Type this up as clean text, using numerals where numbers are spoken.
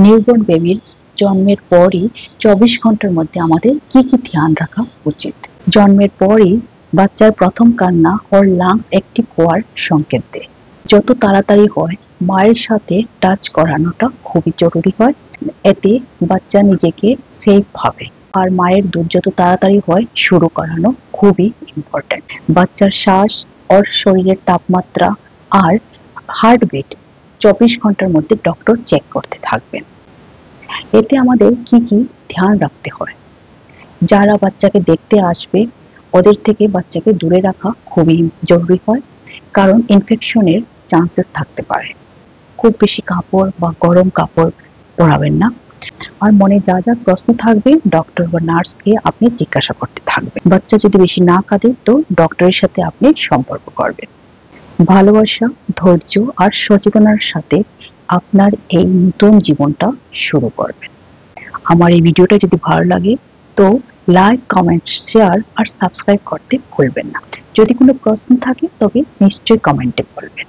Newborn বেবির জন্মের পরই 24 ঘন্টার মধ্যে আমাদের কি কি ধ্যান রাখা উচিত? জন্মের পরই বাচ্চার প্রথম কান্না ওর লাংস অ্যাক্টিভ হওয়ার সংকেত দেয়। যত তাড়াতাড়ি হয় মায়ের সাথে টাচ করানোটা খুবই জরুরি হয়, এতে বাচ্চা নিজেকে সেফ ভাবে। আর মায়ের দুধ যত তাড়াতাড়ি হয় শুরু করানো খুবই ইম্পর্টেন্ট। বাচ্চার শ্বাস, ওর শরীরের তাপমাত্রা আর হার্টবিট 24 ঘন্টার মধ্যে ডক্টর চেক করতে থাকবেন। এতে আমাদের কি কি ধ্যান রাখতে হয়? যারা বাচ্চাকে দেখতে আসবে ওদের থেকে বাচ্চাকে দূরে রাখা খুবই জরুরি হয়, কারণ ইনফেকশনের চান্সেস থাকতে পারে। খুব বেশি কাপড় বা গরম কাপড় পরাবেন না। আর মনে যা যা প্রশ্ন থাকবে ডক্টর বা নার্সকে আপনি জিজ্ঞাসা করতে থাকবেন। বাচ্চা যদি বেশি না কাঁদে তো ডক্টরের সাথে আপনি সম্পর্ক করবেন। ভালোবাসা, ধৈর্য আর সচেতনার সাথে আপনার এই নতুন জীবনটা শুরু করবেন। আমার এই ভিডিওটা যদি ভালো লাগে তো লাইক, কমেন্ট, শেয়ার আর সাবস্ক্রাইব করতে ভুলবেন না। যদি কোনো প্রশ্ন থাকে তবে নিশ্চয়ই কমেন্টে বলবেন।